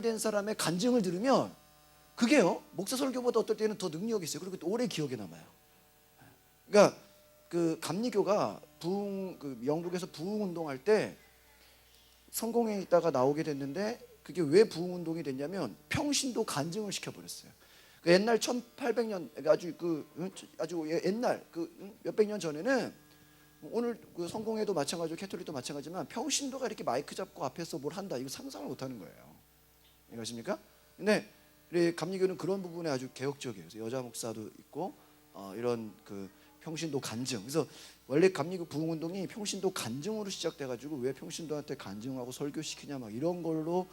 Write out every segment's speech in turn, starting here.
된 사람의 간증을 들으면 그게요 목사 설교보다 어떨 때는 더 능력이 있어요. 그리고 또 오래 기억에 남아요. 그러니까 그 감리교가 영국에서 부흥 운동할 때 성공에 있다가 나오게 됐는데 그게 왜 부흥 운동이 됐냐면 평신도 간증을 시켜버렸어요. 그 옛날 1800년 아주 옛날 몇백 년 전에는 오늘 그 성공회도 마찬가지고 캐톨릭도 마찬가지지만 평신도가 이렇게 마이크 잡고 앞에서 뭘 한다 이거 상상을 못하는 거예요. 이해가십니까? 근데 우리 감리교는 그런 부분에 아주 개혁적이에요. 그래서 여자 목사도 있고 이런 그 평신도 간증. 그래서 원래 감리교 부흥운동이 평신도 간증으로 시작돼가지고 왜 평신도한테 간증하고 설교시키냐 막 이런 걸로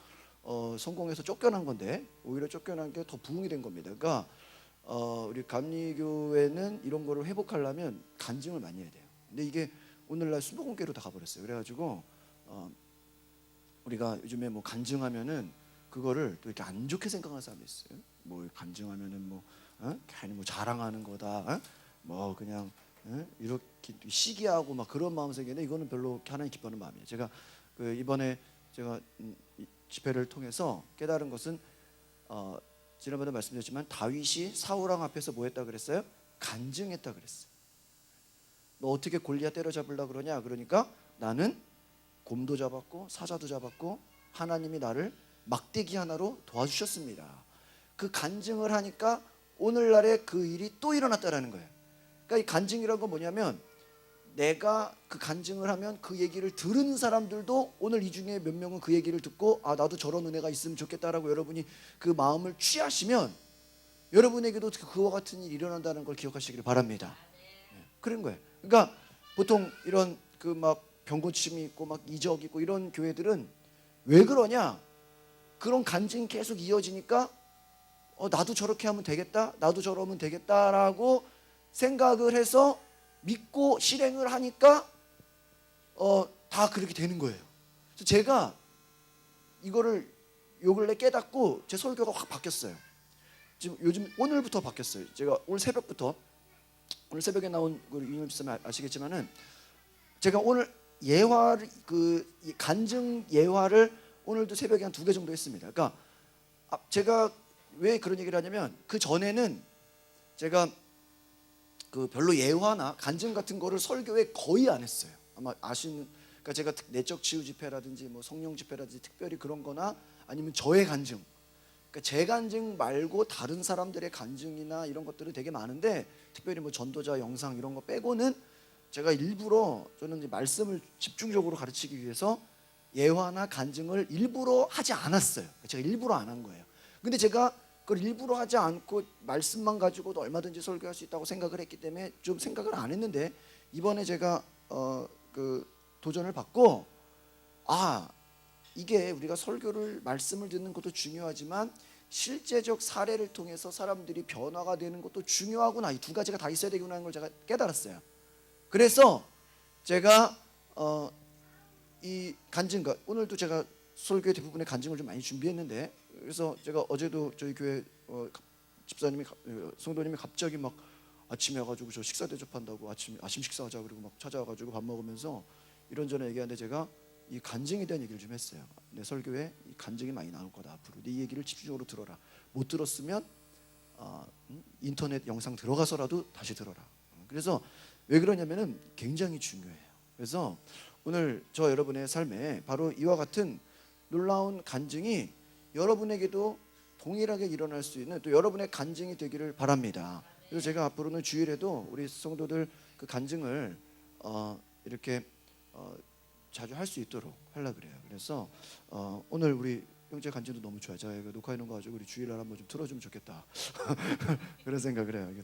성공해서 쫓겨난 건데 오히려 쫓겨난 게 더 부흥이 된 겁니다. 그러니까 우리 감리교회는 이런 거를 회복하려면 간증을 많이 해야 돼요. 근데 이게 오늘날 수목원교로 다 가버렸어요. 그래가지고 우리가 요즘에 뭐 간증하면은 그거를 또 이렇게 안 좋게 생각하는 사람이 있어요. 뭐 간증하면은 뭐 괜히 뭐 자랑하는 거다. 뭐 그냥 이렇게 시기하고 막 그런 마음 생기는데 이거는 별로 하나님 기뻐하는 마음이에요. 제가 이번에 제가 집회를 통해서 깨달은 것은 지난번에 말씀드렸지만 다윗이 사울왕 앞에서 뭐 했다 그랬어요? 간증했다 그랬어요. 너 어떻게 골리앗 때려잡으려고 그러냐? 그러니까 나는 곰도 잡았고 사자도 잡았고 하나님이 나를 막대기 하나로 도와주셨습니다. 그 간증을 하니까 오늘날에 그 일이 또 일어났다라는 거예요. 그러니까 이 간증이라는 건 뭐냐면 내가 그 간증을 하면 그 얘기를 들은 사람들도 오늘 이 중에 몇 명은 그 얘기를 듣고 나도 저런 은혜가 있으면 좋겠다라고 여러분이 그 마음을 취하시면 여러분에게도 그와 같은 일이 일어난다는 걸 기억하시기를 바랍니다. 그런 거예요. 그러니까 보통 이런 그 막 병고침이 있고 막 이적 있고 이런 교회들은 왜 그러냐? 그런 간증이 계속 이어지니까 나도 저렇게 하면 되겠다, 나도 저러면 되겠다라고 생각을 해서 믿고 실행을 하니까 다 그렇게 되는 거예요. 그래서 제가 이거를 요 근래 깨닫고 제 설교가 확 바뀌었어요. 지금 요즘 오늘부터 바뀌었어요. 제가 오늘 새벽에 나온 윤영 집사님 아시겠지만은 제가 오늘 예화를 간증 예화를 오늘도 새벽에 한 2개 정도 했습니다. 그러니까 제가 왜 그런 얘기를 하냐면 그 전에는 제가 별로 예화나 간증 같은 거를 설교에 거의 안 했어요. 아마 아시는 그러니까 제가 내적 치유 집회라든지 뭐 성령 집회라든지 특별히 그런 거나 아니면 저의 간증 그러니까 제 간증 말고 다른 사람들의 간증이나 이런 것들이 되게 많은데 특별히 뭐 전도자 영상 이런 거 빼고는 제가 일부러 저는 이제 말씀을 집중적으로 가르치기 위해서 예화나 간증을 일부러 하지 않았어요. 제가 일부러 안 한 거예요. 근데 제가 그걸 일부러 하지 않고 말씀만 가지고도 얼마든지 설교할 수 있다고 생각을 했기 때문에 좀 생각을 안 했는데 이번에 제가 도전을 받고 이게 우리가 설교를 말씀을 듣는 것도 중요하지만 실제적 사례를 통해서 사람들이 변화가 되는 것도 중요하구나. 이 두 가지가 다 있어야 되구나 하는 걸 제가 깨달았어요. 그래서 제가 이 간증과 오늘도 제가 설교의 대부분의 간증을 좀 많이 준비했는데 그래서 제가 어제도 저희 교회 집사님이 성도님이 갑자기 막 아침에 와가지고 저 식사 대접한다고 아침 식사하자 그리고 막 찾아와가지고 밥 먹으면서 이런저런 얘기하는데 제가 이 간증에 대한 얘기를 좀 했어요. 내 설교에 이 간증이 많이 나올 거다 앞으로 네 얘기를 집중적으로 들어라. 못 들었으면 인터넷 영상 들어가서라도 다시 들어라. 그래서 왜 그러냐면은 굉장히 중요해요. 그래서 오늘 저 여러분의 삶에 바로 이와 같은 놀라운 간증이 여러분에게도 동일하게 일어날 수 있는 또 여러분의 간증이 되기를 바랍니다. 그래서 제가 앞으로는 주일에도 우리 성도들 그 간증을 이렇게 자주 할 수 있도록 하려고 그래요. 그래서 오늘 우리 형제 간증도 너무 좋아요. 제가 이거 녹화해 놓은 거 가지고 우리 주일날 한번 좀 틀어주면 좋겠다. 그런 생각을 해요.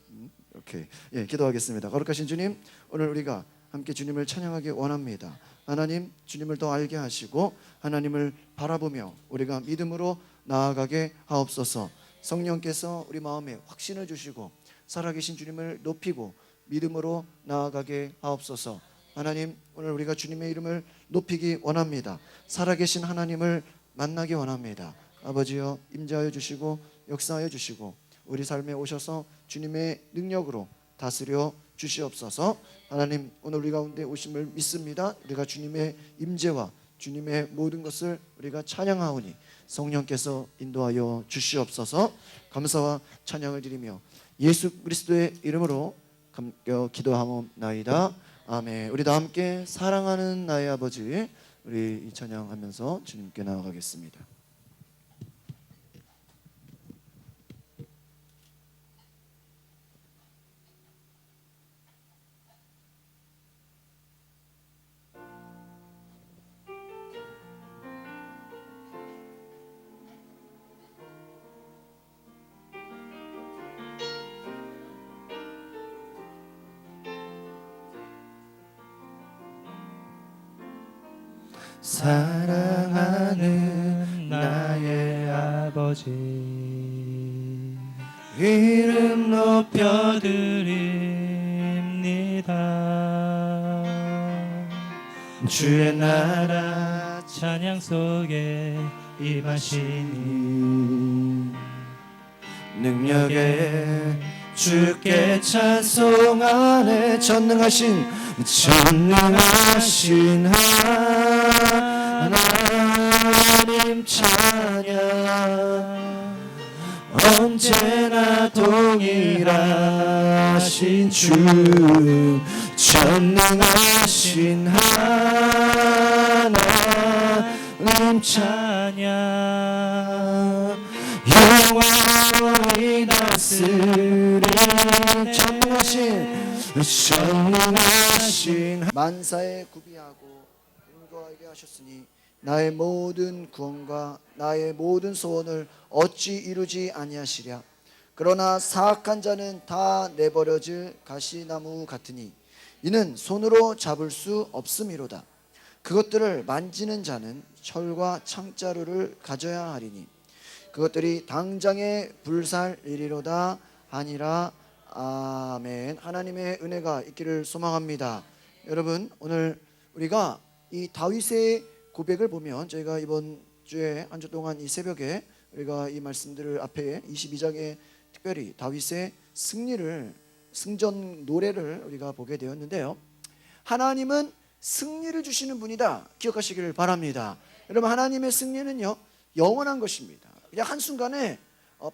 오케이. 예, 기도하겠습니다. 거룩하신 주님, 오늘 우리가 함께 주님을 찬양하기 원합니다. 하나님, 주님을 더 알게 하시고 하나님을 바라보며 우리가 믿음으로 나아가게 하옵소서. 성령께서 우리 마음에 확신을 주시고 살아계신 주님을 높이고 믿음으로 나아가게 하옵소서. 하나님, 오늘 우리가 주님의 이름을 높이기 원합니다. 살아계신 하나님을 만나기 원합니다. 아버지여, 임재하여 주시고 역사하여 주시고 우리 삶에 오셔서 주님의 능력으로 다스려 주시옵소서. 하나님, 오늘 우리 가운데 오심을 믿습니다. 우리가 주님의 임재와 주님의 모든 것을 우리가 찬양하오니 성령께서 인도하여 주시옵소서. 감사와 찬양을 드리며 예수 그리스도의 이름으로 기도하옵나이다. 아멘. 우리 다 함께 사랑하는 나의 아버지, 우리 이 찬양하면서 주님께 나아가겠습니다. 사랑하는 나의 아버지, 이름 높여드립니다. 주의 나라 찬양 속에 임하시니 능력에 주께 찬송하네. 전능하신 하나님 찬양, 언제나 동일하신 주, 전능하신 하나님 찬양, 영원히 다스린 전능하신 만사에 구비하고 근거하게 하셨으니 나의 모든 구원과 나의 모든 소원을 어찌 이루지 아니하시랴. 그러나 사악한 자는 다 내버려질 가시나무 같으니 이는 손으로 잡을 수 없음이로다. 그것들을 만지는 자는 철과 창자루를 가져야 하리니 그것들이 당장에 불살이리로다 하니라. 아멘. 하나님의 은혜가 있기를 소망합니다. 여러분, 오늘 우리가 이 다윗의 고백을 보면, 저희가 이번 주에 한 주 동안 이 새벽에 우리가 이 말씀들을 앞에 22장에 특별히 다윗의 승전 노래를 우리가 보게 되었는데요, 하나님은 승리를 주시는 분이다, 기억하시기를 바랍니다. 여러분, 하나님의 승리는요 영원한 것입니다. 그냥 한순간에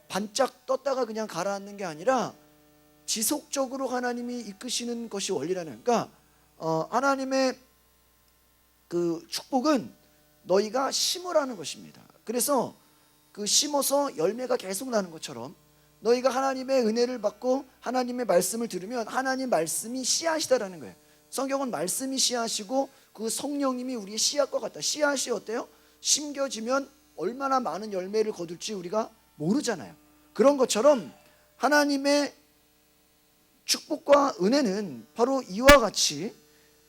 반짝 떴다가 그냥 가라앉는 게 아니라 지속적으로 하나님이 이끄시는 것이 원리라는, 그러니까 하나님의 그 축복은 너희가 심으라는 것입니다. 그래서 그 심어서 열매가 계속 나는 것처럼 너희가 하나님의 은혜를 받고 하나님의 말씀을 들으면 하나님 말씀이 씨앗이다라는 거예요. 성경은 말씀이 씨앗이고 그 성령님이 우리의 씨앗과 같다. 씨앗이 어때요? 심겨지면 얼마나 많은 열매를 거둘지 우리가 모르잖아요. 그런 것처럼 하나님의 축복과 은혜는 바로 이와 같이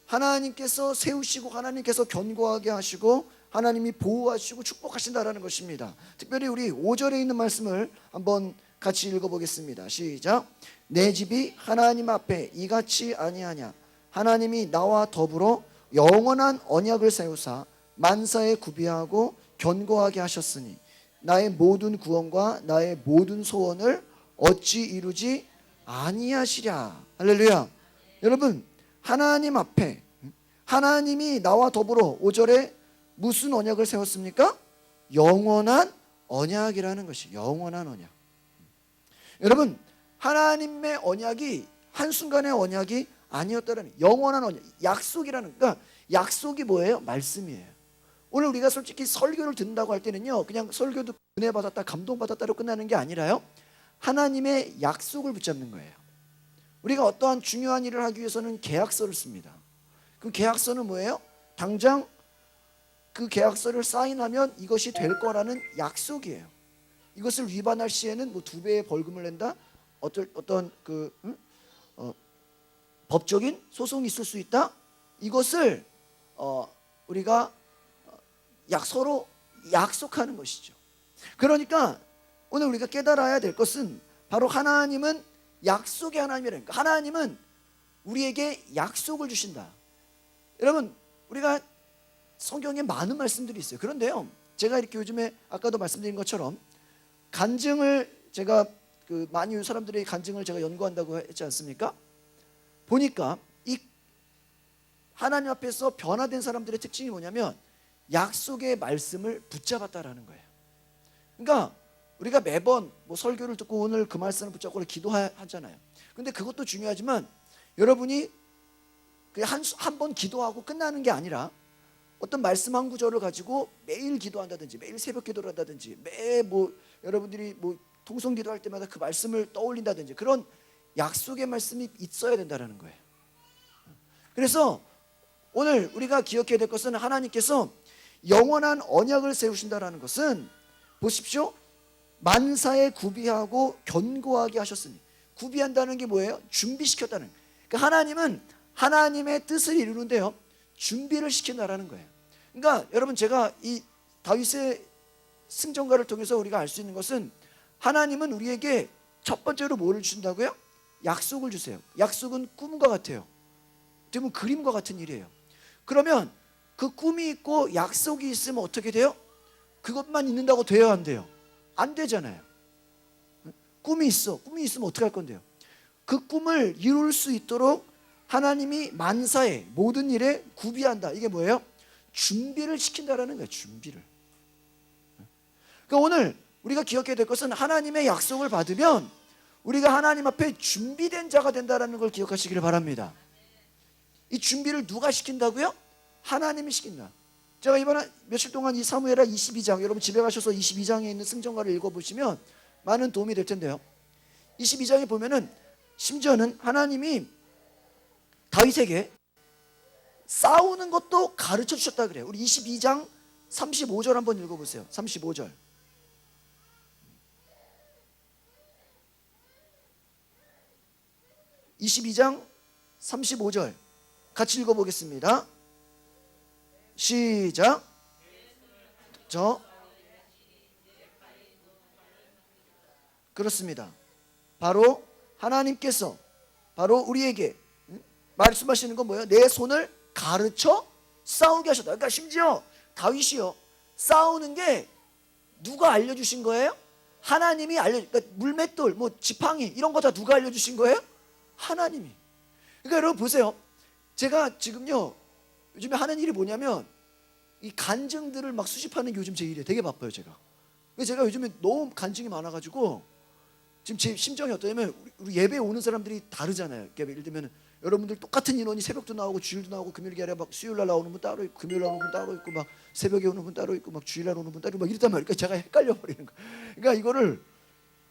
하나님께서 세우시고 하나님께서 견고하게 하시고 하나님이 보호하시고 축복하신다라는 것입니다. 특별히 우리 5절에 있는 말씀을 한번 같이 읽어보겠습니다. 시작. 내 집이 하나님 앞에 이같이 아니하냐. 하나님이 나와 더불어 영원한 언약을 세우사 만사에 구비하고 견고하게 하셨으니 나의 모든 구원과 나의 모든 소원을 어찌 이루지 아니하시랴. 할렐루야. 여러분, 하나님 앞에 하나님이 나와 더불어 5절에 무슨 언약을 세웠습니까? 영원한 언약이라는 것이, 영원한 언약. 여러분, 하나님의 언약이 한순간의 언약이 아니었다라는, 영원한 언약, 약속이라는, 그러니까 약속이 뭐예요? 말씀이에요. 오늘 우리가 솔직히 설교를 듣는다고 할 때는요, 그냥 설교도 은혜 받았다, 감동 받았다로 끝나는 게 아니라요, 하나님의 약속을 붙잡는 거예요. 우리가 어떠한 중요한 일을 하기 위해서는 계약서를 씁니다. 그 계약서는 뭐예요? 당장 그 계약서를 사인하면 이것이 될 거라는 약속이에요. 이것을 위반할 시에는 뭐 2배의 벌금을 낸다, 어떤 법적인 소송이 있을 수 있다. 이것을 우리가 서로 약속하는 것이죠. 그러니까 오늘 우리가 깨달아야 될 것은 바로 하나님은 약속의 하나님이라니까. 하나님은 우리에게 약속을 주신다. 여러분, 우리가 성경에 많은 말씀들이 있어요. 그런데요, 제가 이렇게 요즘에 아까도 말씀드린 것처럼 간증을 제가 많이 사람들의 간증을 제가 연구한다고 했지 않습니까? 보니까 이 하나님 앞에서 변화된 사람들의 특징이 뭐냐면 약속의 말씀을 붙잡았다라는 거예요. 그러니까 우리가 매번 뭐 설교를 듣고 오늘 그 말씀을 붙잡고 기도하잖아요. 근데 그것도 중요하지만 여러분이 그냥 한 번 기도하고 끝나는 게 아니라 어떤 말씀 한 구절을 가지고 매일 기도한다든지 매일 새벽 기도를 한다든지 매 뭐 여러분들이 뭐 통성 기도할 때마다 그 말씀을 떠올린다든지 그런 약속의 말씀이 있어야 된다는 거예요. 그래서 오늘 우리가 기억해야 될 것은 하나님께서 영원한 언약을 세우신다는 것은 보십시오. 만사에 구비하고 견고하게 하셨으니, 구비한다는 게 뭐예요? 준비시켰다는 거예요. 그러니까 하나님은 하나님의 뜻을 이루는데요, 준비를 시킨다라는 거예요. 그러니까 여러분, 제가 이 다윗의 승전가를 통해서 우리가 알 수 있는 것은 하나님은 우리에게 첫 번째로 뭐를 주신다고요? 약속을 주세요. 약속은 꿈과 같아요. 어쩌면 그림과 같은 일이에요. 그러면 그 꿈이 있고 약속이 있으면 어떻게 돼요? 그것만 있는다고 돼야 안 돼요? 안 되잖아요. 꿈이 있으면 어떻게 할 건데요? 그 꿈을 이룰 수 있도록 하나님이 만사에 모든 일에 구비한다. 이게 뭐예요? 준비를 시킨다라는 거예요. 준비를. 그러니까 오늘 우리가 기억해야 될 것은 하나님의 약속을 받으면 우리가 하나님 앞에 준비된 자가 된다는 걸 기억하시기를 바랍니다. 이 준비를 누가 시킨다고요? 하나님이 시킨다. 제가 이번에 며칠 동안 이 사무엘하 22장, 여러분 집에 가셔서 22장에 있는 승전가를 읽어보시면 많은 도움이 될 텐데요, 22장에 보면은 심지어는 하나님이 다윗에게 싸우는 것도 가르쳐 주셨다 그래요. 우리 22장 35절 한번 읽어보세요. 35절. 22장 35절 같이 읽어보겠습니다. 시작. 그렇습니다. 바로 하나님께서 바로 우리에게 말씀하시는 건 뭐예요? 내 손을 가르쳐 싸우게 하셨다. 그러니까 심지어 다윗이요, 싸우는 게 누가 알려주신 거예요? 하나님이 그러니까 물맷돌, 뭐 지팡이 이런 거 다 누가 알려주신 거예요? 하나님이. 그러니까 여러분 보세요. 제가 지금요, 요즘에 하는 일이 뭐냐면 이 간증들을 막 수집하는 게 요즘 제 일이에요. 되게 바빠요 제가. 그래서 제가 요즘에 너무 간증이 많아가지고 지금 제 심정이 어떠냐면, 우리 예배에 오는 사람들이 다르잖아요. 그러니까 예를 들면 여러분들 똑같은 인원이 새벽도 나오고 주일도 나오고 금요일이 아니라 막 수요일날 나오는 분 따로 있고 금요일 나오는 분 따로 있고 막 새벽에 오는 분 따로 있고 막 주일날 오는 분 따로 있고 막 이랬단 말이에요. 그러니까 제가 헷갈려 버리는 거예요. 그러니까 이거를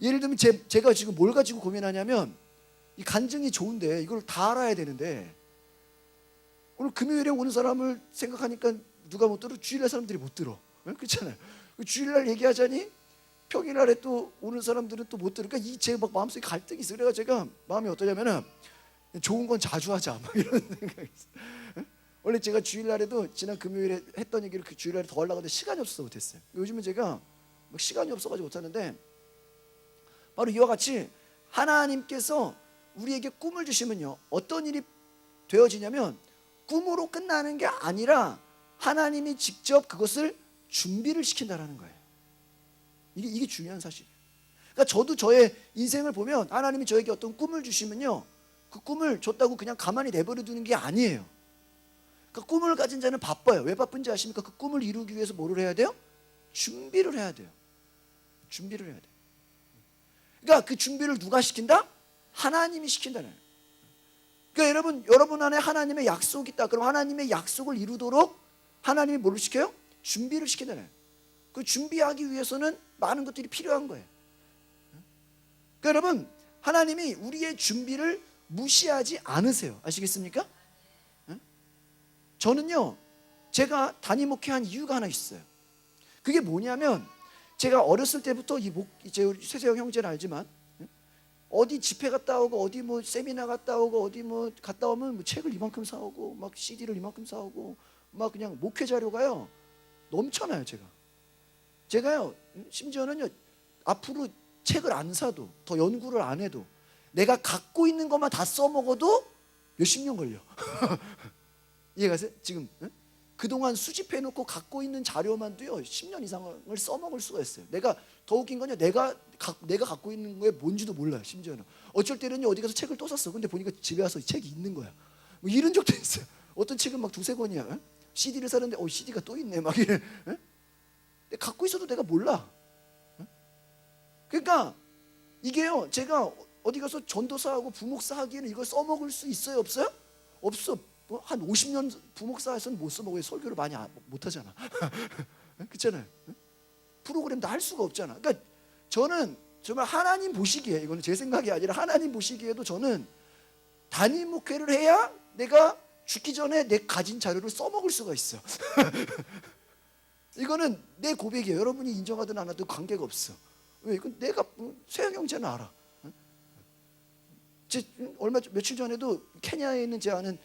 예를 들면 제가 지금 뭘 가지고 고민하냐면, 이 간증이 좋은데 이걸 다 알아야 되는데 오늘 금요일에 오는 사람을 생각하니까 누가 못 들어? 주일날 사람들이 못 들어. 그렇잖아요. 주일날 얘기하자니 평일날에 또 오는 사람들은 또 못 들어. 그러니까 제 막 마음속에 갈등이 있어요. 그래서 제가 마음이 어떠냐면은 좋은 건 자주 하자 막 이런 생각이 있어요. 원래 제가 주일날에도 지난 금요일에 했던 얘기를 그 주일날에 더 하려고 하는데 시간이 없어서 못했어요. 요즘은 제가 막 시간이 없어가지고 못하는데, 바로 이와 같이 하나님께서 우리에게 꿈을 주시면요, 어떤 일이 되어지냐면 꿈으로 끝나는 게 아니라 하나님이 직접 그것을 준비를 시킨다라는 거예요. 이게 중요한 사실이에요. 그러니까 저도 저의 인생을 보면 하나님이 저에게 어떤 꿈을 주시면요, 그 꿈을 줬다고 그냥 가만히 내버려 두는 게 아니에요. 그러니까 꿈을 가진 자는 바빠요. 왜 바쁜지 아십니까? 그 꿈을 이루기 위해서 뭐를 해야 돼요? 준비를 해야 돼요. 준비를 해야 돼요. 그러니까 그 준비를 누가 시킨다? 하나님이 시킨다는 거예요. 그러니까 여러분 안에 하나님의 약속이 있다. 그럼 하나님의 약속을 이루도록 하나님이 뭘 시켜요? 준비를 시킨다는 거예요. 그 준비하기 위해서는 많은 것들이 필요한 거예요. 그러니까 여러분, 하나님이 우리의 준비를 무시하지 않으세요. 아시겠습니까? 저는요, 제가 담임 목회한 이유가 하나 있어요. 그게 뭐냐면, 제가 어렸을 때부터 이제 우리 최세영 형제는 알지만, 어디 집회 갔다 오고 어디 뭐 세미나 갔다 오고 어디 뭐 갔다 오면 뭐 책을 이만큼 사오고 막 CD를 이만큼 사오고 막 그냥 목회 자료가요 넘쳐나요. 제가요 심지어는요, 앞으로 책을 안 사도 더 연구를 안 해도 내가 갖고 있는 것만 다 써먹어도 몇십 년 걸려. 이해가세요? 지금 그동안 수집해놓고 갖고 있는 자료만도요 10년 이상을 써먹을 수가 있어요. 내가 더 웃긴 건요, 내가 갖고 있는 거에 뭔지도 몰라요. 심지어는 어쩔 때는요 어디 가서 책을 또 샀어. 근데 보니까 집에 와서 책이 있는 거야. 뭐 이런 적도 있어요. 어떤 책은 막 두세 권이야. CD를 사는데 CD가 또 있네 막 이래. 근데 갖고 있어도 내가 몰라. 그러니까 이게요, 제가 어디 가서 전도사하고 부목사 하기에는 이걸 써먹을 수 있어요, 없어요? 없어. 뭐 한 50년 부목사에서는 못 써먹어요. 설교를 많이 못하잖아. 그렇잖아요. 프로그램도 할 수가 없잖아. 그러니까 저는 정말 하나님 보시기에, 이거는 제 생각이 아니라 하나님 보시기에도 저는 단임 목회를 해야 내가 죽기 전에 내 가진 자료를 써먹을 수가 있어. 이거는 내 고백이에요. 여러분이 인정하든 안 하든 관계가 없어. 왜? 이건 내가 세영 형제는 알아. 며칠 전에도 케냐에 있는 제 아는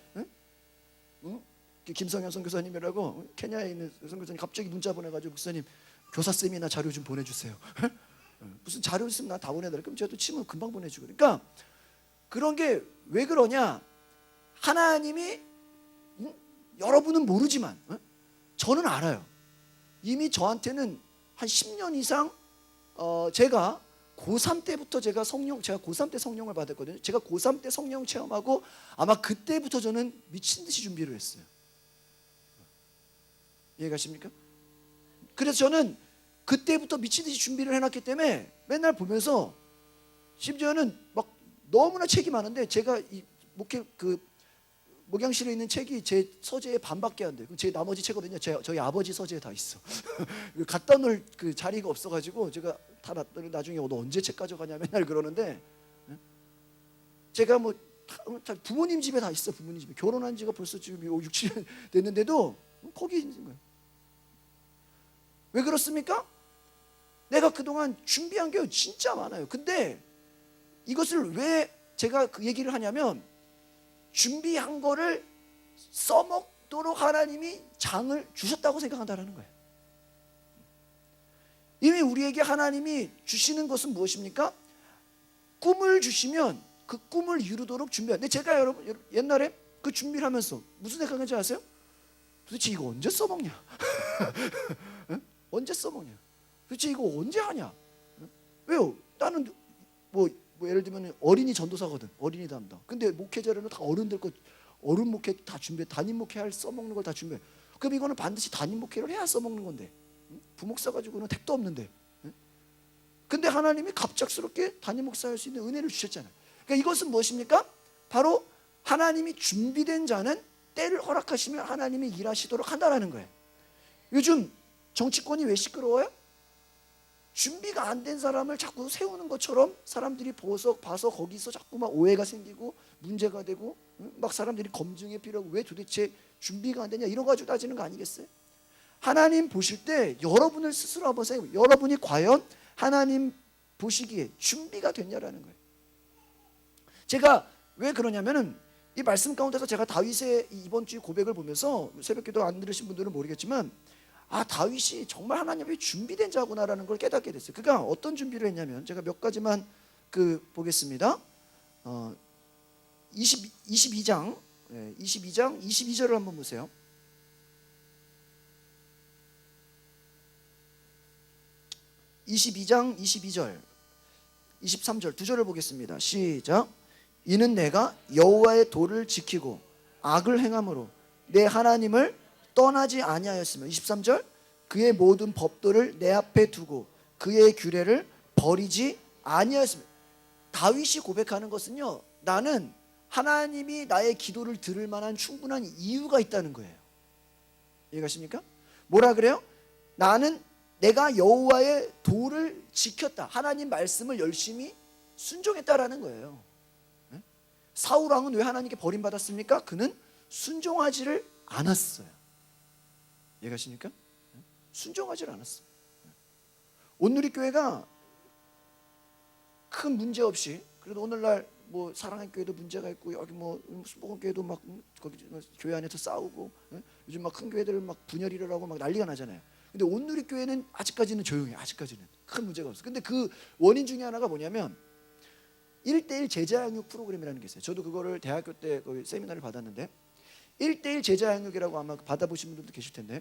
김성현 선교사님이라고, 케냐에 있는 선교사님 갑자기 문자 보내가지고, 목사님 교사 쌤이나 자료 좀 보내주세요. 무슨 자료 있으면 나 다 보내달라. 그럼 제가 또 치면 금방 보내주고. 그러니까 그런 게 왜 그러냐? 하나님이 여러분은 모르지만 저는 알아요. 이미 저한테는 한 10년 이상 제가 고3 때부터 제가 고3 때 성령을 받았거든요. 제가 고3 때 성령 체험하고 아마 그때부터 저는 미친 듯이 준비를 했어요. 이해가십니까? 그래서 저는 그때부터 미친 듯이 준비를 해놨기 때문에 맨날 보면서, 심지어는 막 너무나 책이 많은데, 제가 이 목양실에 있는 책이 제 서재의 반밖에 안 돼요. 제 나머지 책거든요. 저희 아버지 서재에 다 있어. 갖다 놓을 그 자리가 없어가지고 제가 다 놨더니 나중에 너 언제 책 가져가냐 맨날 그러는데, 제가 뭐 부모님 집에 다 있어. 부모님 집에 결혼한 지가 벌써 지금 6, 7년 됐는데도 거기 있는 거예요. 왜 그렇습니까? 내가 그동안 준비한 게 진짜 많아요. 근데 이것을 왜 제가 그 얘기를 하냐면, 준비한 거를 써먹도록 하나님이 장을 주셨다고 생각한다는 거예요. 이미 우리에게 하나님이 주시는 것은 무엇입니까? 꿈을 주시면 그 꿈을 이루도록 준비한. 근데 제가 여러분 옛날에 그 준비를 하면서 무슨 생각인지 아세요? 도대체 이거 언제 써먹냐? 언제 써먹냐? 도대체 이거 언제 하냐? 왜요? 나는 뭐 예를 들면 어린이 전도사거든. 어린이 담당. 근데 목회자들은 다 어른들 거, 어른 목회 다 준비해. 담임 목회할 써먹는 걸 다 준비해. 그럼 이거는 반드시 담임 목회를 해야 써먹는 건데, 부목사 가지고는 택도 없는데. 근데 하나님이 갑작스럽게 담임 목사 할 수 있는 은혜를 주셨잖아요. 그러니까 이것은 무엇입니까? 바로 하나님이 준비된 자는 때를 허락하시면 하나님이 일하시도록 한다라는 거예요. 요즘 정치권이 왜 시끄러워요? 준비가 안 된 사람을 자꾸 세우는 것처럼 사람들이 봐서 거기서 자꾸 막 오해가 생기고 문제가 되고, 막 사람들이 검증이 필요하고, 왜 도대체 준비가 안 되냐 이런 거 가지고 따지는 거 아니겠어요? 하나님 보실 때 여러분을 스스로 한번 생각해 보세요. 여러분이 과연 하나님 보시기에 준비가 됐냐라는 거예요. 제가 왜 그러냐면은 이 말씀 가운데서 제가 다윗의 이번 주 고백을 보면서, 새벽기도 안 들으신 분들은 모르겠지만, 다윗이 정말 하나님의 준비된 자구나라는 걸 깨닫게 됐어요. 그가 어떤 준비를 했냐면, 제가 몇 가지만 보겠습니다. 22장 22절을 한번 보세요. 22장 22절 23절 두 절을 보겠습니다. 시작. 이는 내가 여호와의 도를 지키고 악을 행함으로 내 하나님을 떠나지 아니하였으며, 23절, 그의 모든 법도를 내 앞에 두고 그의 규례를 버리지 아니하였으며. 다윗이 고백하는 것은요, 나는 하나님이 나의 기도를 들을 만한 충분한 이유가 있다는 거예요. 이해가십니까? 뭐라 그래요? 나는 내가 여호와의 도를 지켰다. 하나님 말씀을 열심히 순종했다라는 거예요. 사울 왕은 왜 하나님께 버림받았습니까? 그는 순종하지를 않았어요. 이해가십니까? 순종하지를 않았어요. 온누리교회가 큰 문제 없이, 그래도 오늘날 뭐 사랑의 교회도 문제가 있고, 여기 뭐 수복음교회도 막 거기 교회 안에서 싸우고, 요즘 막 큰 교회들 막 분열 일어나고 막 난리가 나잖아요. 근데 온누리교회는 아직까지는 조용해. 아직까지는 큰 문제가 없어. 근데 그 원인 중에 하나가 뭐냐면 1:1 제자양육 프로그램이라는 게 있어요. 저도 그거를 대학교 때 세미나를 받았는데, 1:1 제자양육이라고 아마 받아보신 분들도 계실 텐데,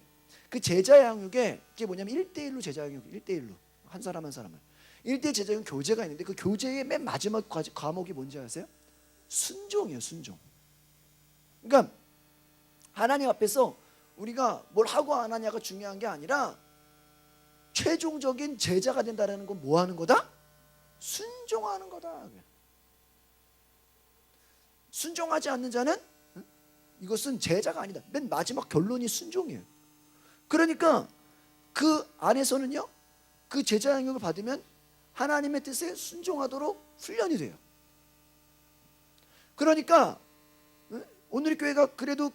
그 제자양육에 그게 뭐냐면 1:1로 제자양육, 1:1로 한 사람 한 사람을 1:1 제자양육 교재가 있는데, 그 교재의 맨 마지막 과목이 뭔지 아세요? 순종이에요. 순종. 그러니까 하나님 앞에서 우리가 뭘 하고 안 하냐가 중요한 게 아니라, 최종적인 제자가 된다는 건 뭐 하는 거다? 순종하는 거다. 순종하지 않는 자는 이것은 제자가 아니다. 맨 마지막 결론이 순종이에요. 그러니까 그 안에서는요, 그 제자 영역을 받으면 하나님의 뜻에 순종하도록 훈련이 돼요. 그러니까 오늘 교회가 그래도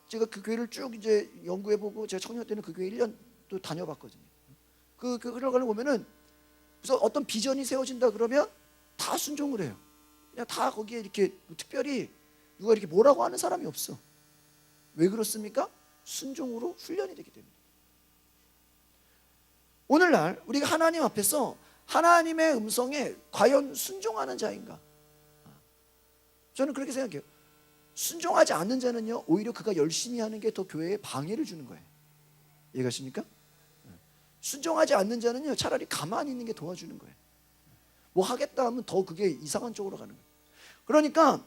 제가 그 교회를 쭉 이제 연구해보고 제가 청년 때는 그 교회 1년 또 다녀봤거든요. 그러가는 보면은 그래서 어떤 비전이 세워진다 그러면 다 순종을 해요. 그냥 다 거기에 이렇게 특별히 누가 이렇게 뭐라고 하는 사람이 없어. 왜 그렇습니까? 순종으로 훈련이 되기 때문에. 오늘날 우리가 하나님 앞에서 하나님의 음성에 과연 순종하는 자인가? 저는 그렇게 생각해요. 순종하지 않는 자는요, 오히려 그가 열심히 하는 게 더 교회에 방해를 주는 거예요. 이해가십니까? 순종하지 않는 자는요, 차라리 가만히 있는 게 도와주는 거예요. 뭐 하겠다 하면 더 그게 이상한 쪽으로 가는 거예요. 그러니까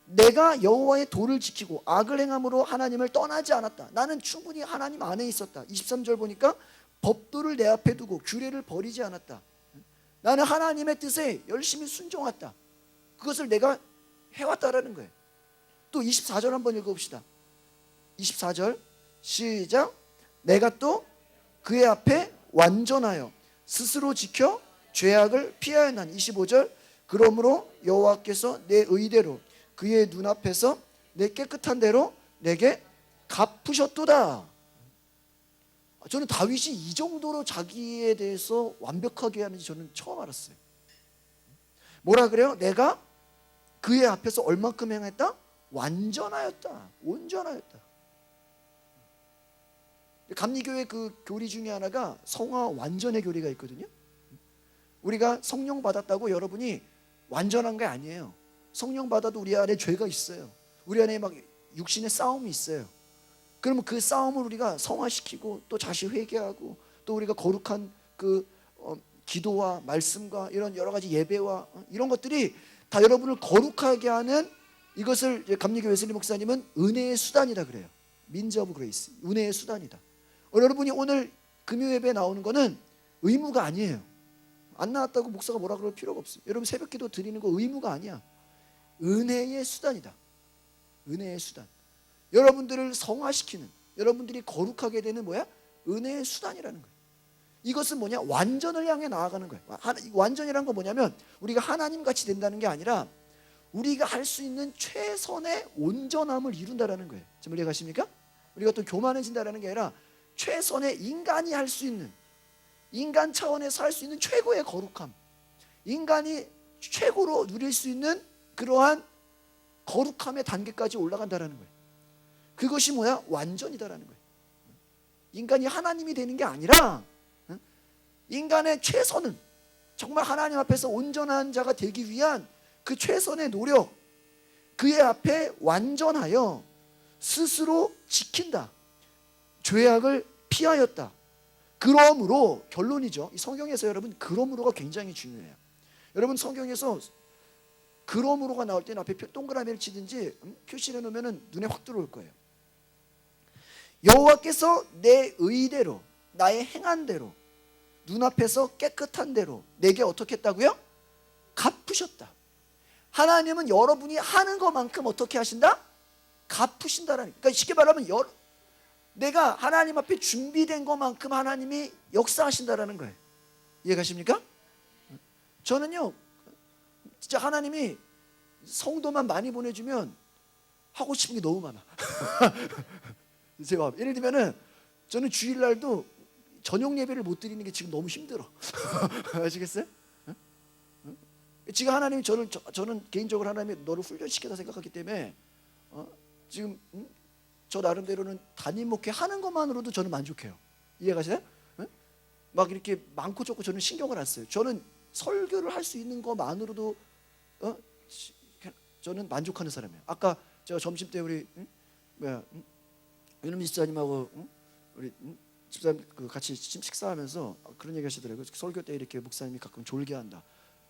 내가 여호와의 도를 지키고 악을 행함으로 하나님을 떠나지 않았다. 나는 충분히 하나님 안에 있었다. 23절 보니까 법도를 내 앞에 두고 규례를 버리지 않았다. 나는 하나님의 뜻에 열심히 순종했다. 그것을 내가 해왔다라는 거예요. 또 24절 한번 읽어봅시다. 24절 시작. 내가 또 그의 앞에 완전하여 스스로 지켜 죄악을 피하였나니. 25절 그러므로 여호와께서 내 의대로 그의 눈앞에서 내 깨끗한 대로 내게 갚으셨도다. 저는 다윗이 이 정도로 자기에 대해서 완벽하게 하는지 저는 처음 알았어요. 뭐라 그래요? 내가 그의 앞에서 얼만큼 행했다? 완전하였다. 온전하였다. 감리교회 그 교리 중에 하나가 성화 완전의 교리가 있거든요. 우리가 성령 받았다고 여러분이 완전한 게 아니에요. 성령 받아도 우리 안에 죄가 있어요. 우리 안에 막 육신의 싸움이 있어요. 그러면 그 싸움을 우리가 성화시키고 또 다시 회개하고 또 우리가 거룩한 기도와 말씀과 이런 여러 가지 예배와 이런 것들이 다 여러분을 거룩하게 하는, 이것을 감리교 웨슬리 목사님은 은혜의 수단이다 그래요. 민즈 오브 그레이스, 은혜의 수단이다. 여러분이 오늘 금요 예배에 나오는 거는 의무가 아니에요. 안 나왔다고 목사가 뭐라 그럴 필요가 없어요. 여러분 새벽기도 드리는 거 의무가 아니야. 은혜의 수단이다. 은혜의 수단. 여러분들을 성화시키는, 여러분들이 거룩하게 되는 뭐야? 은혜의 수단이라는 거예요. 이것은 뭐냐? 완전을 향해 나아가는 거예요. 완전이란 건 뭐냐면 우리가 하나님 같이 된다는 게 아니라 우리가 할 수 있는 최선의 온전함을 이룬다라는 거예요. 지금 이해가십니까? 우리가 또 교만해진다라는 게 아니라 최선의 인간이 할 수 있는, 인간 차원에서 할 수 있는 최고의 거룩함, 인간이 최고로 누릴 수 있는 그러한 거룩함의 단계까지 올라간다라는 거예요. 그것이 뭐야? 완전이다라는 거예요. 인간이 하나님이 되는 게 아니라 인간의 최선은 정말 하나님 앞에서 온전한 자가 되기 위한 그 최선의 노력, 그의 앞에 완전하여 스스로 지킨다. 죄악을 피하였다. 그러므로, 결론이죠. 이 성경에서 여러분 그러므로가 굉장히 중요해요. 여러분 성경에서 그러므로가 나올 때는 앞에 동그라미를 치든지 표시를 해놓으면 눈에 확 들어올 거예요. 여호와께서 내 의대로, 나의 행한 대로, 눈앞에서 깨끗한 대로 내게 어떻게 했다고요? 갚으셨다. 하나님은 여러분이 하는 것만큼 어떻게 하신다? 갚으신다라는. 그러니까 쉽게 말하면 내가 하나님 앞에 준비된 것만큼 하나님이 역사하신다라는 거예요. 이해가십니까? 저는요, 진짜 하나님이 성도만 많이 보내주면 하고 싶은 게 너무 많아. 제가 예를 들면은 저는 주일날도 저녁 예배를 못 드리는 게 지금 너무 힘들어. 아시겠어요? 지금 하나님이 저는 개인적으로 하나님이 너를 훈련시켰다 생각하기 때문에 지금 저 나름대로는 담임 목회 하는 것만으로도 저는 만족해요. 이해가세요? 막 이렇게 많고 적고 저는 신경을 안 써요. 저는 설교를 할 수 있는 것만으로도 저는 만족하는 사람이에요. 아까 제가 점심 때 우리 윤은미 집사님하고 우리 집사님 같이 식사하면서 그런 얘기 하시더라고요. 설교 때 이렇게 목사님이 가끔 졸게 한다.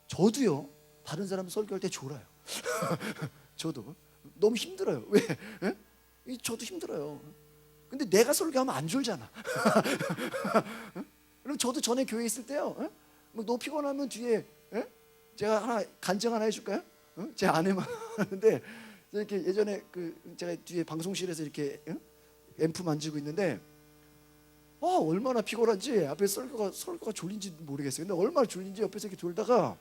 저도요, 다른 사람 설교할 때 졸아요. 저도 너무 힘들어요. 왜? 저도 힘들어요. 근데 내가 설교하면 안 졸잖아. 그럼 저도 전에 교회에 있을 때요, 뭐 너 피곤하면 뒤에 제가 하나 간증 하나 해줄까요? 제 아내만 하는데 이렇게 예전에 제가 뒤에 방송실에서 이렇게 앰프 만지고 있는데 얼마나 피곤한지 앞에 설교가 졸린지 모르겠어요. 근데 얼마나 졸린지 옆에서 이렇게 졸다가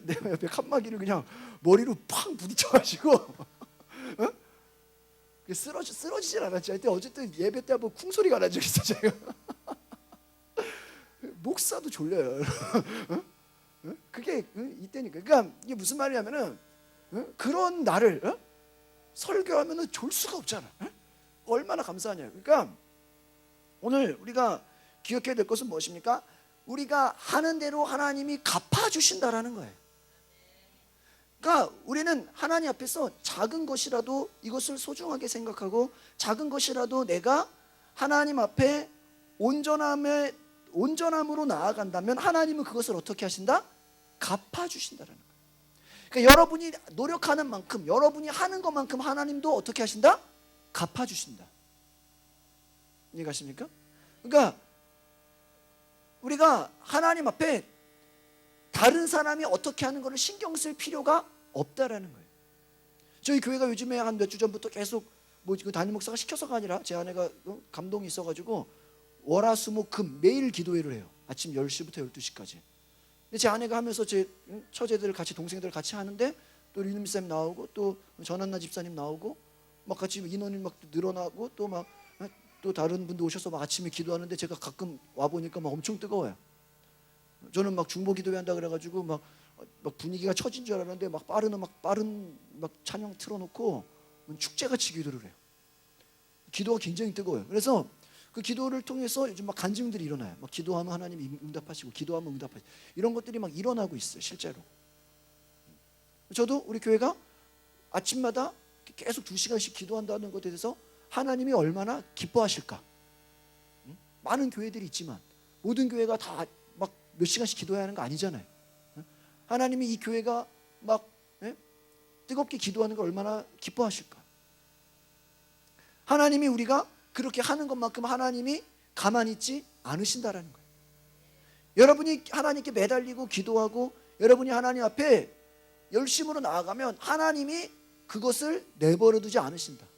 내가 옆에 칸막이를 그냥 머리로 팍 부딪혀가지고 쓰러지진 않았지. 하여튼 어쨌든 예배 때 한번 쿵소리가 난 적이 있어 제가. 목사도 졸려요. 그게 이때니까. 그러니까 이게 무슨 말이냐면은 그런 나를 설교하면은 졸 수가 없잖아. 얼마나 감사하냐. 그러니까 오늘 우리가 기억해야 될 것은 무엇입니까? 우리가 하는 대로 하나님이 갚아주신다라는 거예요. 그러니까 우리는 하나님 앞에서 작은 것이라도 이것을 소중하게 생각하고 작은 것이라도 내가 하나님 앞에 온전함으로 나아간다면 하나님은 그것을 어떻게 하신다? 갚아주신다라는 거예요. 그러니까 여러분이 노력하는 만큼 여러분이 하는 것만큼 하나님도 어떻게 하신다? 갚아주신다. 이해가십니까? 그러니까 우리가 하나님 앞에 다른 사람이 어떻게 하는 것을 신경 쓸 필요가 없다라는 거예요. 저희 교회가 요즘에 한 몇 주 전부터 계속 담임 목사가 시켜서가 아니라 제 아내가 감동이 있어가지고 월화수목금 매일 기도회를 해요. 아침 10시부터 12시까지. 근데 제 아내가 하면서 제 처제들 같이 동생들 같이 하는데 또 리누미 쌤 나오고 또 전한나 집사님 나오고 막 같이 인원이 막 늘어나고 또 막 또 다른 분도 오셔서 막 아침에 기도하는데 제가 가끔 와 보니까 막 엄청 뜨거워요. 저는 막 중보 기도회 한다 그래가지고 막 분위기가 처진 줄 알았는데 막 빠른 찬양 틀어놓고 축제같이 기도를 해요. 기도가 굉장히 뜨거워요. 그래서 그 기도를 통해서 요즘 막 간증들이 일어나요. 막 기도하면 하나님이 응답하시고 기도하면 응답하시고 이런 것들이 막 일어나고 있어요. 실제로. 저도 우리 교회가 아침마다 계속 2시간씩 기도한다는 것에 대해서 하나님이 얼마나 기뻐하실까. 많은 교회들이 있지만 모든 교회가 다 막 몇 시간씩 기도해야 하는 거 아니잖아요. 하나님이 이 교회가 막 뜨겁게 기도하는 걸 얼마나 기뻐하실까. 하나님이 우리가 그렇게 하는 것만큼 하나님이 가만히 있지 않으신다라는 거예요. 여러분이 하나님께 매달리고 기도하고 여러분이 하나님 앞에 열심으로 나아가면 하나님이 그것을 내버려 두지 않으신다.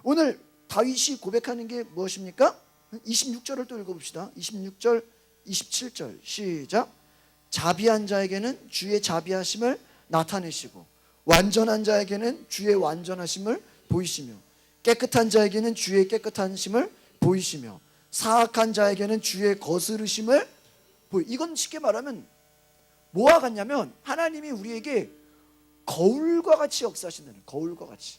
오늘 다윗이 고백하는 게 무엇입니까? 26절을 또 읽어봅시다. 26절 27절 시작. 자비한 자에게는 주의 자비하심을 나타내시고 완전한 자에게는 주의 완전하심을 보이시며 깨끗한 자에게는 주의 깨끗하심을 보이시며 사악한 자에게는 주의 거스르심을 이건 쉽게 말하면 뭐와 같냐면 하나님이 우리에게 거울과 같이 역사하신다는 거예요. 거울과 같이.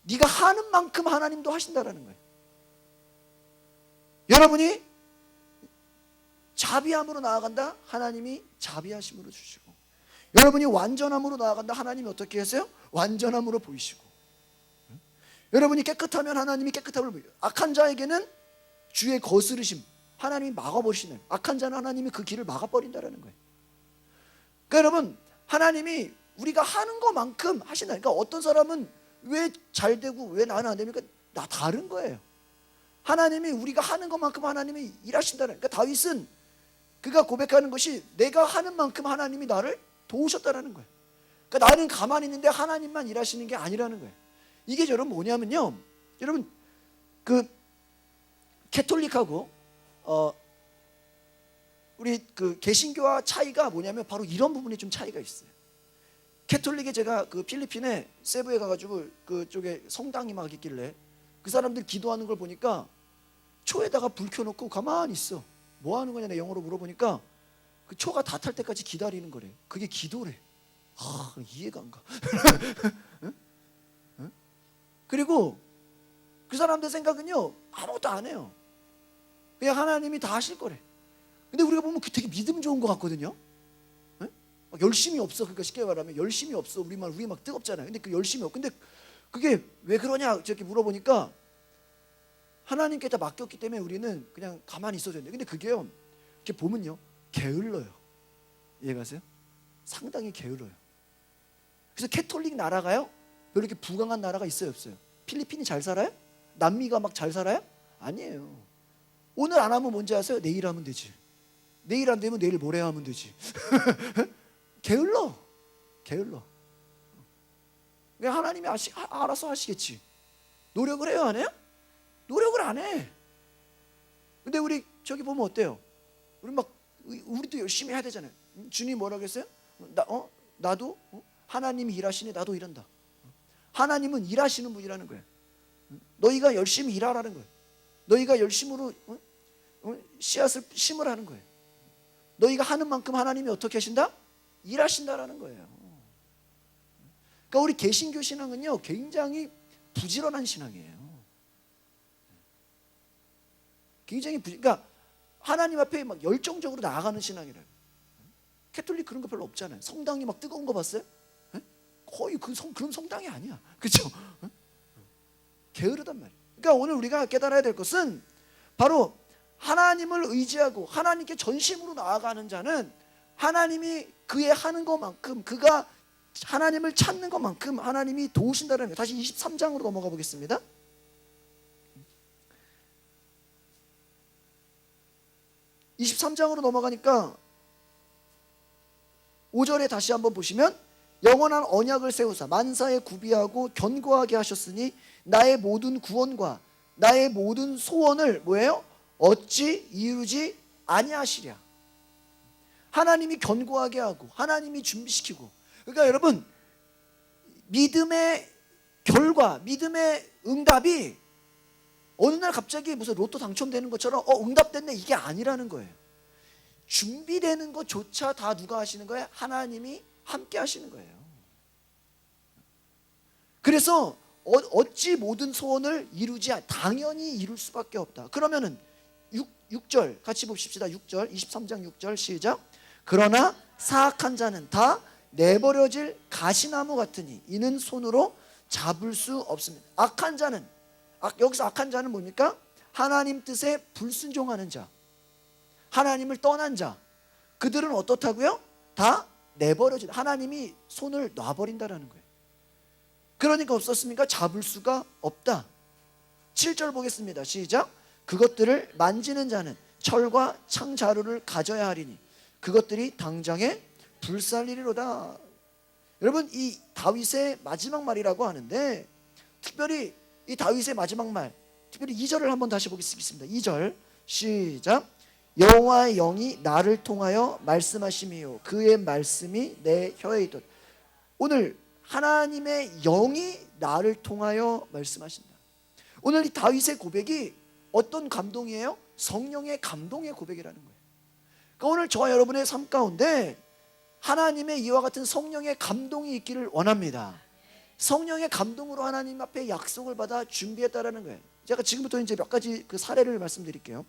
네가 하는 만큼 하나님도 하신다라는 거예요. 여러분이 자비함으로 나아간다? 하나님이 자비하심으로 주시고 여러분이 완전함으로 나아간다? 하나님이 어떻게 하세요? 완전함으로 보이시고 여러분이 깨끗하면 하나님이 깨끗함을 보이고 악한 자에게는 주의 거스르심 하나님이 막아버리시네요. 악한 자는 하나님이 그 길을 막아버린다라는 거예요. 그러니까 여러분 하나님이 우리가 하는 것만큼 하신다. 그러니까 어떤 사람은 왜 잘 되고 왜 나는 안 됩니까? 나 다른 거예요. 하나님이 우리가 하는 것만큼 하나님이 일하신다는. 그러니까 다윗은 그가 고백하는 것이 내가 하는 만큼 하나님이 나를 도우셨다라는 거예요. 그러니까 나는 가만히 있는데 하나님만 일하시는 게 아니라는 거예요. 이게 여러분 뭐냐면요. 여러분 그 캐톨릭하고 우리 그 개신교와 차이가 뭐냐면 바로 이런 부분에 좀 차이가 있어요. 캐톨릭에 제가 그 필리핀에 세부에 가가지고 그쪽에 성당이 막 있길래 그 사람들 기도하는 걸 보니까 초에다가 불 켜놓고 가만히 있어. 뭐 하는 거냐 내 영어로 물어보니까 그 초가 다 탈 때까지 기다리는 거래. 그게 기도래. 이해가 안 가. 응? 응? 그리고 그 사람들 생각은요 아무것도 안 해요. 그냥 하나님이 다 하실 거래. 근데 우리가 보면 그 되게 믿음 좋은 것 같거든요. 막 열심히 없어. 그러니까 쉽게 말하면 열심히 없어. 우리 막 뜨겁잖아요. 근데 그 열심히 없어. 근데 그게 왜 그러냐 이렇게 물어보니까 하나님께 다 맡겼기 때문에 우리는 그냥 가만히 있어야 되는데 근데 그게요 이렇게 보면요 게을러요. 이해가세요? 상당히 게을러요. 그래서 캐톨릭 나라가요 별로 이렇게 부강한 나라가 있어요 없어요? 필리핀이 잘 살아요? 남미가 막 잘 살아요? 아니에요. 오늘 안 하면 뭔지 아세요? 내일 하면 되지. 내일 안 되면 내일 모레 하면 되지. 게을러. 그냥 하나님이 알아서 하시겠지. 노력을 해요, 안 해요? 노력을 안 해. 근데 우리 저기 보면 어때요? 우리도 열심히 해야 되잖아요. 주님 뭐라고 했어요? 나도 하나님이 일하시니 나도 일한다. 하나님은 일하시는 분이라는 거예요. 너희가 열심히 일하라는 거예요. 너희가 열심으로 씨앗을 심으라는 거예요. 너희가 하는 만큼 하나님이 어떻게 하신다? 일하신다라는 거예요. 그러니까 우리 개신교 신앙은요 굉장히 부지런한 신앙이에요. 그러니까 하나님 앞에 막 열정적으로 나아가는 신앙이래요. 캐톨릭 그런 거 별로 없잖아요. 성당이 막 뜨거운 거 봤어요? 거의 그런 성당이 아니야. 그렇죠? 게으르단 말이에요. 그러니까 오늘 우리가 깨달아야 될 것은 바로 하나님을 의지하고 하나님께 전심으로 나아가는 자는 하나님이 그의 하는 것만큼, 그가 하나님을 찾는 것만큼 하나님이 도우신다는 거예요. 다시 23장으로 넘어가 보겠습니다. 23장으로 넘어가니까 5절에 다시 한번 보시면, 영원한 언약을 세우사 만사에 구비하고 견고하게 하셨으니 나의 모든 구원과 나의 모든 소원을 뭐예요? 어찌 이루지 아니하시랴. 하나님이 견고하게 하고 하나님이 준비시키고. 그러니까 여러분, 믿음의 결과, 믿음의 응답이 어느 날 갑자기 무슨 로또 당첨되는 것처럼 응답됐네 이게 아니라는 거예요. 준비되는 것조차 다 누가 하시는 거예요? 하나님이 함께 하시는 거예요. 그래서 어찌 모든 소원을 이루지 당연히 이룰 수밖에 없다. 그러면은 6절 같이 봅시다. 6절 23장 6절 시작. 그러나 사악한 자는 다 내버려질 가시나무 같으니 이는 손으로 잡을 수 없습니다. 악한 자는 여기서 악한 자는 뭡니까? 하나님 뜻에 불순종하는 자, 하나님을 떠난 자, 그들은 어떻다고요? 다 내버려진, 하나님이 손을 놔버린다라는 거예요. 그러니까 없었습니까? 잡을 수가 없다. 7절 보겠습니다. 시작. 그것들을 만지는 자는 철과 창자루를 가져야 하리니 그것들이 당장에 불살리리로다. 여러분, 이 다윗의 마지막 말이라고 하는데, 특별히 이 다윗의 마지막 말, 특별히 2절을 한번 다시 보겠습니다. 2절 시작. 여호와의 영이 나를 통하여 말씀하심이요 그의 말씀이 내 혀에 있도다. 오늘 하나님의 영이 나를 통하여 말씀하신다. 오늘 이 다윗의 고백이 어떤 감동이에요? 성령의 감동의 고백이라는 거예요. 그러니까 오늘 저와 여러분의 삶 가운데 하나님의 이와 같은 성령의 감동이 있기를 원합니다. 성령의 감동으로 하나님 앞에 약속을 받아 준비했다라는 거예요. 제가 지금부터 이제 몇 가지 그 사례를 말씀드릴게요.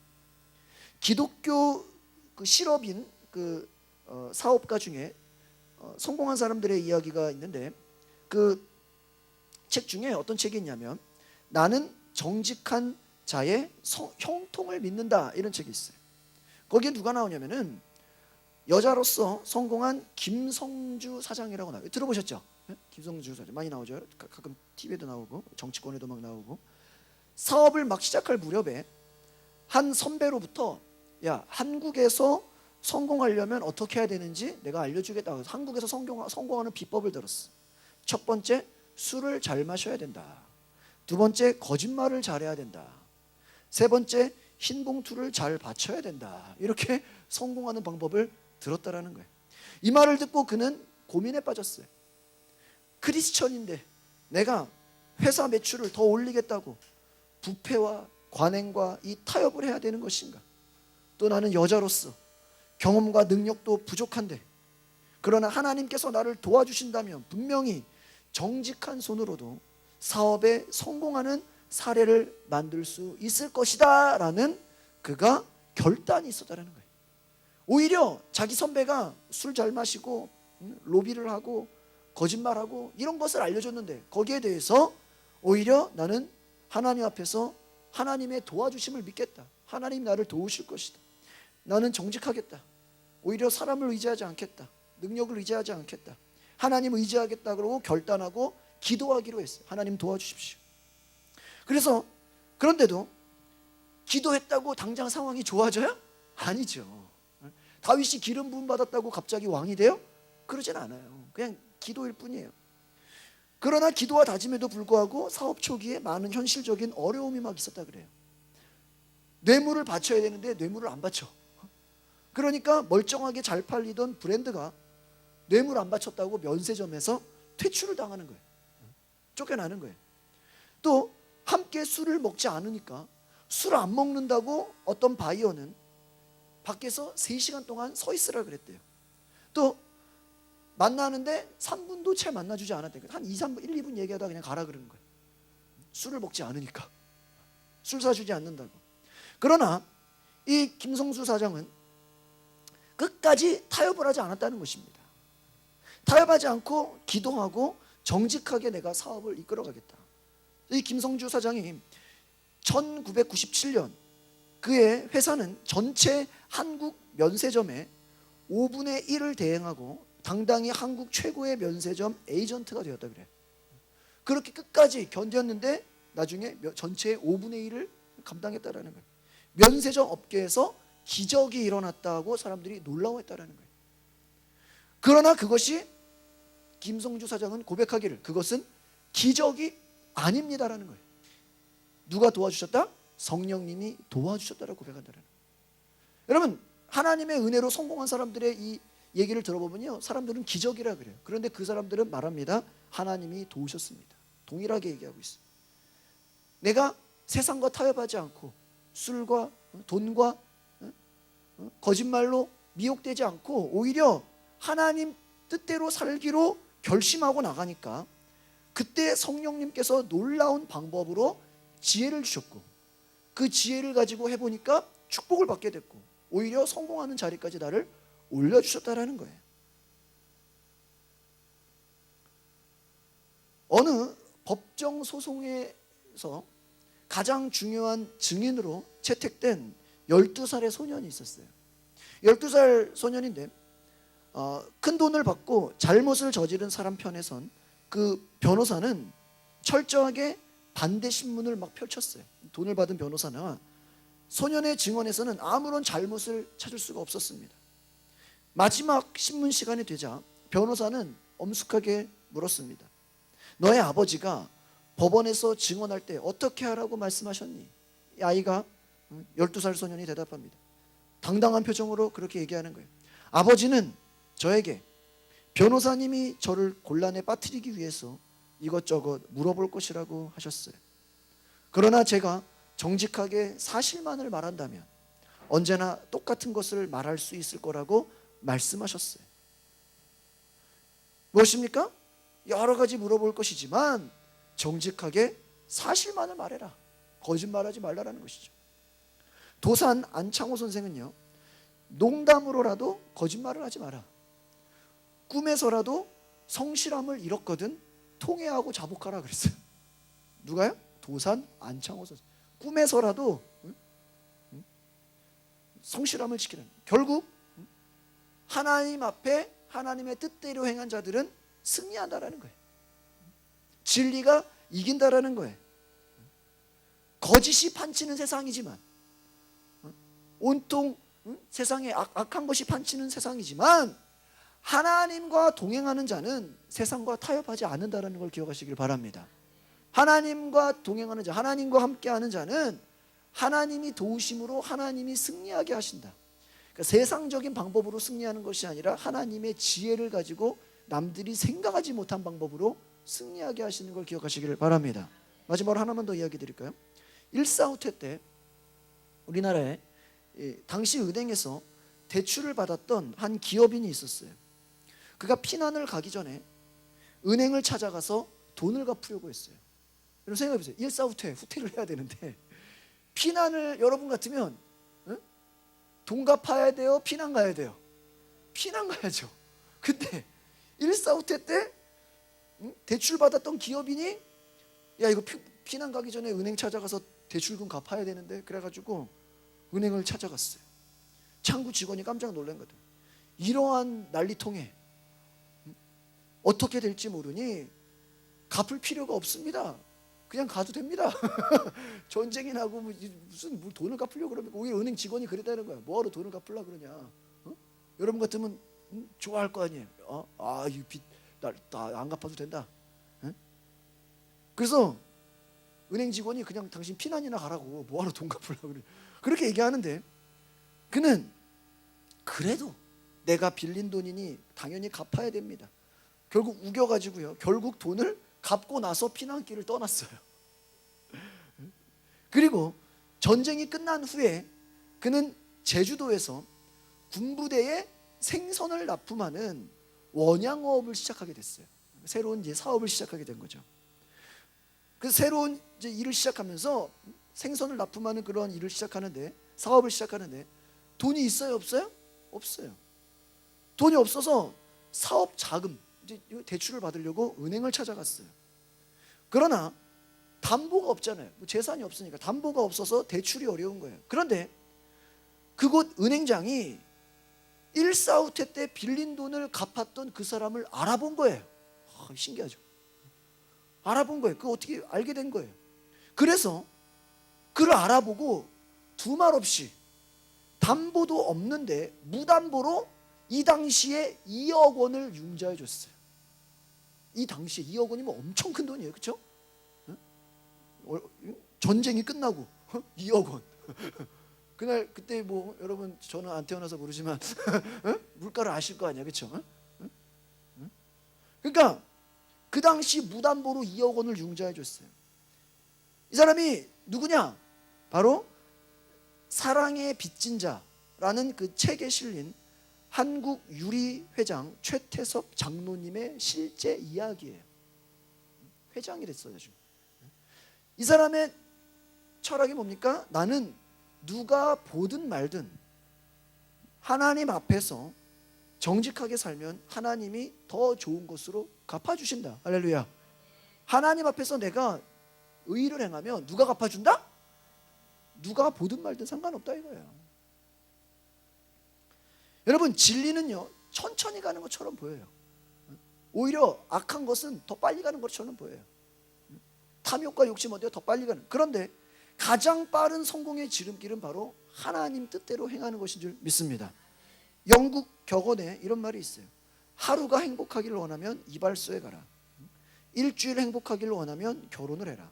기독교 그 실업인 그 사업가 중에 성공한 사람들의 이야기가 있는데, 그 책 중에 어떤 책이 있냐면 나는 정직한 자의 형통을 믿는다, 이런 책이 있어요. 거기에 누가 나오냐면은 여자로서 성공한 김성주 사장이라고 나와요. 들어보셨죠? 네? 김성주 사장 많이 나오죠. 가끔 TV에도 나오고 정치권에도 막 나오고. 사업을 막 시작할 무렵에 한 선배로부터 야, 한국에서 성공하려면 어떻게 해야 되는지 내가 알려주겠다. 그래서 한국에서 성공하는 비법을 들었어. 첫 번째, 술을 잘 마셔야 된다. 두 번째, 거짓말을 잘해야 된다. 세 번째, 흰 봉투를 잘 받쳐야 된다. 이렇게 성공하는 방법을 들었다라는 거예요. 이 말을 듣고 그는 고민에 빠졌어요. 크리스천인데 내가 회사 매출을 더 올리겠다고 부패와 관행과 이 타협을 해야 되는 것인가? 또 나는 여자로서 경험과 능력도 부족한데, 그러나 하나님께서 나를 도와주신다면 분명히 정직한 손으로도 사업에 성공하는 사례를 만들 수 있을 것이다 라는 그가 결단이 있었다는 거예요. 오히려 자기 선배가 술 잘 마시고 로비를 하고 거짓말하고 이런 것을 알려줬는데, 거기에 대해서 오히려 나는 하나님 앞에서 하나님의 도와주심을 믿겠다. 하나님 나를 도우실 것이다. 나는 정직하겠다. 오히려 사람을 의지하지 않겠다. 능력을 의지하지 않겠다. 하나님 의지하겠다 그러고 결단하고 기도하기로 했어요. 하나님 도와주십시오. 그래서 그런데도 기도했다고 당장 상황이 좋아져요? 아니죠. 다윗이 기름 부음 받았다고 갑자기 왕이 돼요? 그러진 않아요. 그냥 기도일 뿐이에요. 그러나 기도와 다짐에도 불구하고 사업 초기에 많은 현실적인 어려움이 막 있었다 그래요. 뇌물을 바쳐야 되는데 뇌물을 안 바쳐. 그러니까 멀쩡하게 잘 팔리던 브랜드가 뇌물 안 바쳤다고 면세점에서 퇴출을 당하는 거예요. 쫓겨나는 거예요. 또 함께 술을 먹지 않으니까 술 안 먹는다고 어떤 바이어는 밖에서 3시간 동안 서 있으라 그랬대요. 또 만나는데 3분도 채 만나주지 않았대요. 한 2, 2분 얘기하다 그냥 가라 그러는 거예요. 술을 먹지 않으니까. 술 사주지 않는다고. 그러나 이 김성수 사장은 끝까지 타협을 하지 않았다는 것입니다. 타협하지 않고 기도하고 정직하게 내가 사업을 이끌어가겠다. 이 김성주 사장이 1997년 그의 회사는 전체 한국 면세점의 5분의 1을 대행하고 당당히 한국 최고의 면세점 에이전트가 되었다 그래. 그렇게 끝까지 견뎠는데 나중에 전체의 5분의 1을 감당했다라는 거예요. 면세점 업계에서 기적이 일어났다고 사람들이 놀라워했다라는 거예요. 그러나 그것이 김성주 사장은 고백하기를 그것은 기적이 아닙니다라는 거예요. 누가 도와주셨다? 성령님이 도와주셨다라고 고백한다는 거예요. 여러분, 하나님의 은혜로 성공한 사람들의 이 얘기를 들어보면요, 사람들은 기적이라 그래요. 그런데 그 사람들은 말합니다. 하나님이 도우셨습니다. 동일하게 얘기하고 있어요. 내가 세상과 타협하지 않고 술과 돈과 거짓말로 미혹되지 않고 오히려 하나님 뜻대로 살기로 결심하고 나가니까 그때 성령님께서 놀라운 방법으로 지혜를 주셨고 그 지혜를 가지고 해보니까 축복을 받게 됐고 오히려 성공하는 자리까지 나를 올려주셨다라는 거예요. 어느 법정 소송에서 가장 중요한 증인으로 채택된 12살의 소년이 있었어요. 12살 소년인데 큰 돈을 받고 잘못을 저지른 사람 편에 선 그 변호사는 철저하게 반대 신문을 막 펼쳤어요. 돈을 받은 변호사나 소년의 증언에서는 아무런 잘못을 찾을 수가 없었습니다. 마지막 신문 시간이 되자 변호사는 엄숙하게 물었습니다. 너의 아버지가 법원에서 증언할 때 어떻게 하라고 말씀하셨니? 이 아이가 12살 소년이 대답합니다. 당당한 표정으로 그렇게 얘기하는 거예요. 아버지는 저에게 변호사님이 저를 곤란에 빠뜨리기 위해서 이것저것 물어볼 것이라고 하셨어요. 그러나 제가 정직하게 사실만을 말한다면 언제나 똑같은 것을 말할 수 있을 거라고 말씀하셨어요. 무엇입니까? 여러 가지 물어볼 것이지만 정직하게 사실만을 말해라. 거짓말하지 말라라는 것이죠. 도산 안창호 선생은요, 농담으로라도 거짓말을 하지 마라. 꿈에서라도 성실함을 잃었거든 통회하고 자복하라 그랬어요. 누가요? 도산 안창호 선생. 꿈에서라도 성실함을 지키라. 결국 하나님 앞에 하나님의 뜻대로 행한 자들은 승리한다라는 거예요. 진리가 이긴다라는 거예요. 거짓이 판치는 세상이지만 온통 세상에 악한 것이 판치는 세상이지만 하나님과 동행하는 자는 세상과 타협하지 않는다는 걸 기억하시길 바랍니다. 하나님과 동행하는 자, 하나님과 함께하는 자는 하나님이 도우심으로 하나님이 승리하게 하신다. 그러니까 세상적인 방법으로 승리하는 것이 아니라 하나님의 지혜를 가지고 남들이 생각하지 못한 방법으로 승리하게 하시는 걸 기억하시길 바랍니다. 마지막으로 하나만 더 이야기 드릴까요? 1·4·5태 때 우리나라에 당시 은행에서 대출을 받았던 한 기업인이 있었어요. 그가 피난을 가기 전에 은행을 찾아가서 돈을 갚으려고 했어요. 여러분 생각해보세요. 1·4·5태, 후퇴를 해야 되는데 피난을 여러분 같으면 돈 갚아야 돼요? 피난 가야 돼요? 피난 가야죠. 근데 1·4·5태 때 대출 받았던 기업인이 야 이거 피난 가기 전에 은행 찾아가서 대출금 갚아야 되는데 그래가지고 은행을 찾아갔어요. 창구 직원이 깜짝 놀란 거다. 이러한 난리통에 어떻게 될지 모르니 갚을 필요가 없습니다. 그냥 가도 됩니다. 전쟁이 나고 무슨 돈을 갚으려고 그러면 오히려 은행 직원이 그랬다는 거야. 뭐하러 돈을 갚으려고 그러냐. 어? 여러분 같으면 좋아할 거 아니에요. 이 빚 나 안 갚아도 된다. 어? 그래서 은행 직원이 그냥 당신 피난이나 가라고 뭐하러 돈 갚으려고 그래. 그렇게 얘기하는데 그는 그래도 내가 빌린 돈이니 당연히 갚아야 됩니다. 결국 우겨가지고요. 결국 돈을 갚고 나서 피난길을 떠났어요. 그리고 전쟁이 끝난 후에 그는 제주도에서 군부대에 생선을 납품하는 원양어업을 시작하게 됐어요. 새로운 이제 사업을 시작하게 된 거죠. 그 새로운 이제 일을 시작하면서 생선을 납품하는 그런 일을 시작하는데 사업을 시작하는데 돈이 있어요, 없어요? 없어요. 돈이 없어서 사업 자금 이제 대출을 받으려고 은행을 찾아갔어요. 그러나 담보가 없잖아요. 재산이 없으니까 담보가 없어서 대출이 어려운 거예요. 그런데 그곳 은행장이 1사후퇴 때 빌린 돈을 갚았던 그 사람을 알아본 거예요. 신기하죠. 알아본 거예요. 그거 어떻게 알게 된 거예요. 그래서 그를 알아보고 두 말 없이 담보도 없는데 무담보로 이 당시에 2억 원을 융자해 줬어요. 이 당시에 2억 원이면 엄청 큰 돈이에요. 그렇죠? 전쟁이 끝나고 2억 원. 그때 뭐 여러분 저는 안 태어나서 모르지만 물가를 아실 거 아니야. 그렇죠? 그러니까 그 당시 무담보로 2억 원을 융자해 줬어요. 이 사람이 누구냐? 바로 사랑의 빚진 자라는 그 책에 실린 한국유리회장 최태섭 장로님의 실제 이야기예요. 회장이 됐어요. 지금. 이 사람의 철학이 뭡니까? 나는 누가 보든 말든 하나님 앞에서 정직하게 살면 하나님이 더 좋은 것으로 갚아주신다. 할렐루야. 하나님 앞에서 내가 의를 행하면 누가 갚아준다? 누가 보든 말든 상관없다 이거예요. 여러분 진리는요 천천히 가는 것처럼 보여요. 오히려 악한 것은 더 빨리 가는 것처럼 보여요. 탐욕과 욕심 어디가 더 빨리 가는. 그런데 가장 빠른 성공의 지름길은 바로 하나님 뜻대로 행하는 것인 줄 믿습니다. 영국 격언에 이런 말이 있어요. 하루가 행복하기를 원하면 이발소에 가라. 일주일 행복하기를 원하면 결혼을 해라.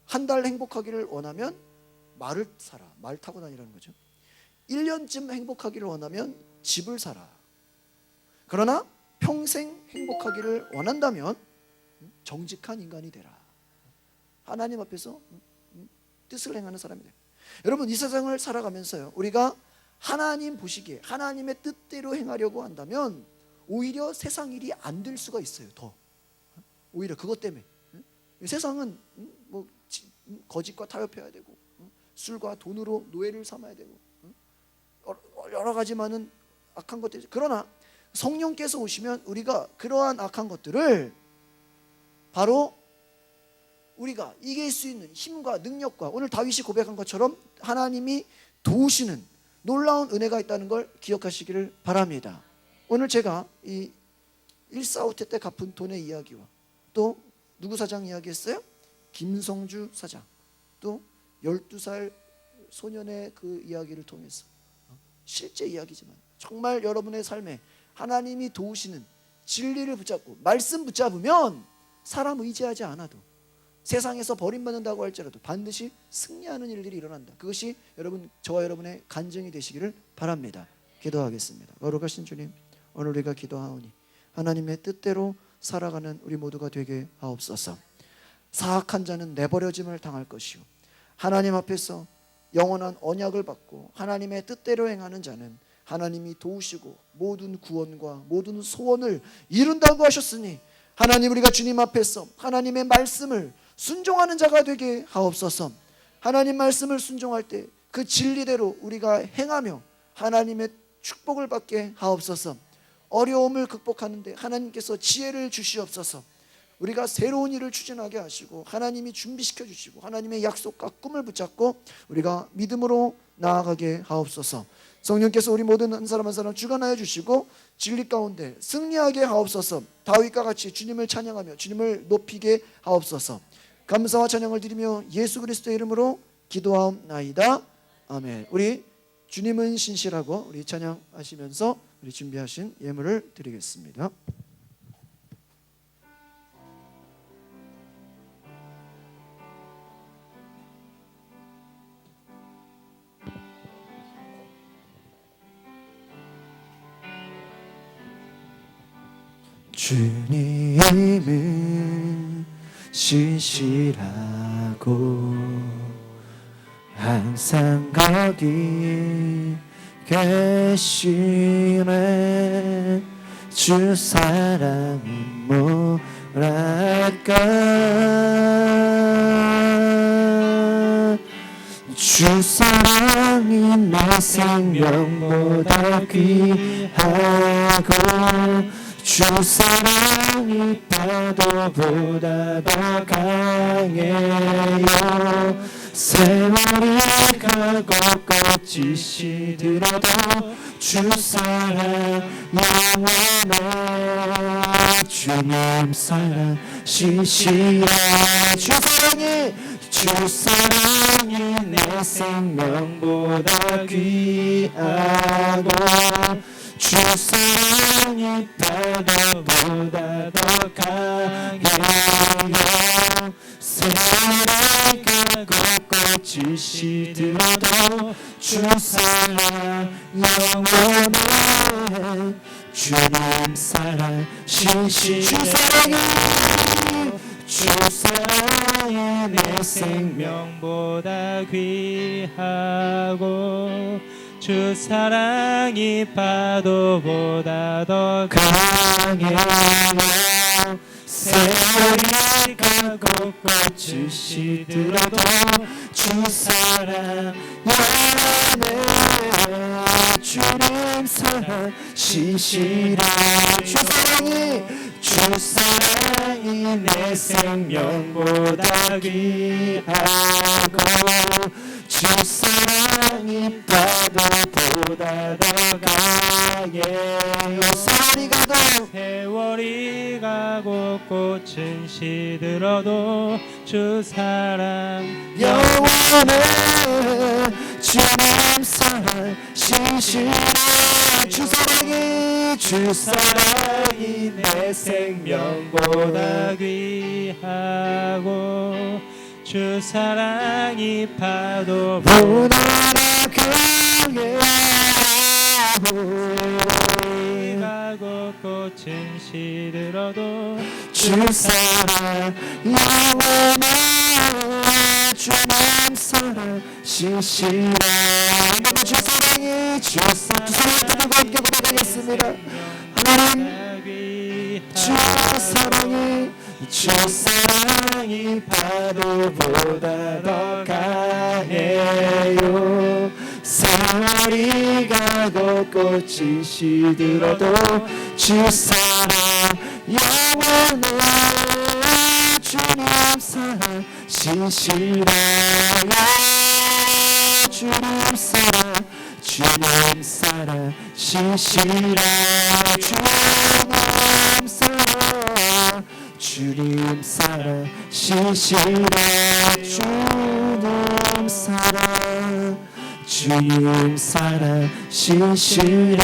한 달 행복하기를 원하면 말을 사라. 말 타고 다니라는 거죠. 1년쯤 행복하기를 원하면 집을 사라. 그러나 평생 행복하기를 원한다면 정직한 인간이 되라. 하나님 앞에서 뜻을 행하는 사람이 돼요. 여러분 이 세상을 살아가면서요 우리가 하나님 보시기에 하나님의 뜻대로 행하려고 한다면 오히려 세상 일이 안 될 수가 있어요. 더 오히려 그것 때문에 세상은 뭐 거짓과 타협해야 되고 술과 돈으로 노예를 삼아야 되고 여러 가지 많은 악한 것들이. 그러나 성령께서 오시면 우리가 그러한 악한 것들을 바로 우리가 이길 수 있는 힘과 능력과 오늘 다윗이 고백한 것처럼 하나님이 도우시는 놀라운 은혜가 있다는 걸 기억하시기를 바랍니다. 오늘 제가 이 1사후퇴 때 갚은 돈의 이야기와 또 누구 사장 이야기했어요? 김성주 사장, 또 12살 소년의 그 이야기를 통해서 실제 이야기지만 정말 여러분의 삶에 하나님이 도우시는 진리를 붙잡고 말씀 붙잡으면 사람 의지하지 않아도 세상에서 버림받는다고 할지라도 반드시 승리하는 일들이 일어난다. 그것이 여러분 저와 여러분의 간증이 되시기를 바랍니다. 기도하겠습니다. 거룩하신 주님, 오늘 우리가 기도하오니 하나님의 뜻대로 살아가는 우리 모두가 되게 하옵소서. 사악한 자는 내버려짐을 당할 것이요 하나님 앞에서 영원한 언약을 받고 하나님의 뜻대로 행하는 자는 하나님이 도우시고 모든 구원과 모든 소원을 이룬다고 하셨으니 하나님 우리가 주님 앞에서 하나님의 말씀을 순종하는 자가 되게 하옵소서. 하나님 말씀을 순종할 때 그 진리대로 우리가 행하며 하나님의 축복을 받게 하옵소서. 어려움을 극복하는데 하나님께서 지혜를 주시옵소서. 우리가 새로운 일을 추진하게 하시고 하나님이 준비시켜 주시고 하나님의 약속과 꿈을 붙잡고 우리가 믿음으로 나아가게 하옵소서. 성령께서 우리 모든 한 사람 한 사람 주관하여 주시고 진리 가운데 승리하게 하옵소서. 다윗과 같이 주님을 찬양하며 주님을 높이게 하옵소서. 감사와 찬양을 드리며 예수 그리스도의 이름으로 기도하옵나이다. 아멘. 우리 주님은 신실하고 우리 찬양하시면서 우리 준비하신 예물을 드리겠습니다. 주님은 신실하고 항상 거기 계시네. 주 사랑은 뭐랄까. 주 사랑이 내 생명보다 귀하고 주 사랑이 파도보다 더 강해요. 세월이 가고 꽃이 시들어도 주 사랑 영원해. 주님 사랑 신실해. 주 사랑이 내 생명보다 귀하고 주 사랑이 파도보다 더 강해요. 세월이 가고 꽃이 시들어도 주 사랑 영원해. 주님 사랑 신실해. 주 사랑이 내 생명보다 귀하고 주 사랑이 파도보다 더 강해요. 세월이 가고 꽃이 시들어도 주 사랑 영원해. 주님 사랑 신실해. 주 사랑이 내 생명보다 귀하고 주 사랑이 파도보다 더 강해요. 세월이 가고 꽃은 시들어도 주 사랑 영원해. 주님 사랑 신실해. 주 사랑이 내 생명보다 귀하고 주 사랑이 파도보다 강해요. 가고 꽃은 시들어도 주 사랑 영원해. 주님 사랑 신실해. 주 사랑이 주 사랑과 함께 고백하겠습니다. 하나님 주 사랑이 파도보다 더 강해요. 세월이 가고 꽃이 시들어도 주 사랑 영원해. 주님 사랑 신실해. 주님 사랑 신실해. 주님 사랑 신실해. 주님 사랑 신실해.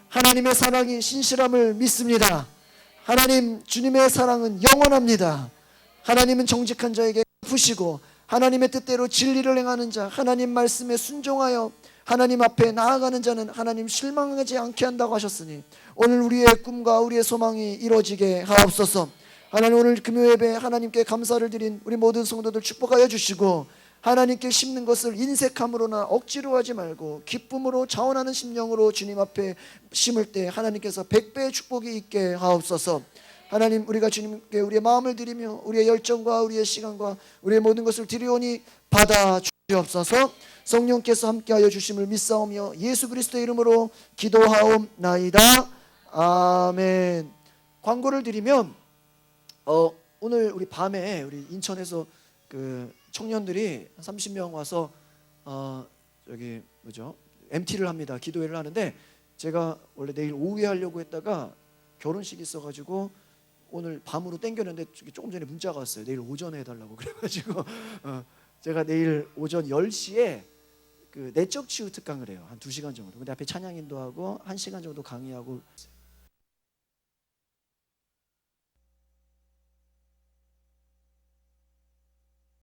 하나님의 사랑이 신실함을 믿습니다. 하나님 주님의 사랑은 영원합니다. 하나님은 정직한 자에게 푸시고 하나님의 뜻대로 진리를 행하는 자, 하나님 말씀에 순종하여 하나님 앞에 나아가는 자는 하나님 실망하지 않게 한다고 하셨으니 오늘 우리의 꿈과 우리의 소망이 이루어지게 하옵소서. 하나님 오늘 금요 예배 하나님께 감사를 드린 우리 모든 성도들 축복하여 주시고 하나님께 심는 것을 인색함으로나 억지로 하지 말고 기쁨으로 자원하는 심령으로 주님 앞에 심을 때 하나님께서 100배의 축복이 있게 하옵소서. 하나님 우리가 주님께 우리의 마음을 드리며 우리의 열정과 우리의 시간과 우리의 모든 것을 드리오니 받아 주옵소서. 성령께서 함께하여 주심을 믿사오며 예수 그리스도의 이름으로 기도하옵나이다. 아멘. 광고를 드리면 오늘 우리 밤에 우리 인천에서 그 청년들이 30명 와서 저기 MT를 합니다. 기도회를 하는데 제가 원래 내일 오후에 하려고 했다가 결혼식이 있어가지고 오늘 밤으로 땡겼는데 조금 전에 문자가 왔어요. 내일 오전에 해달라고. 그래가지고 제가 내일 오전 10시에 그 내적 치유 특강을 해요. 한 2시간 정도. 근데 앞에 찬양 인도하고 1시간 정도 강의하고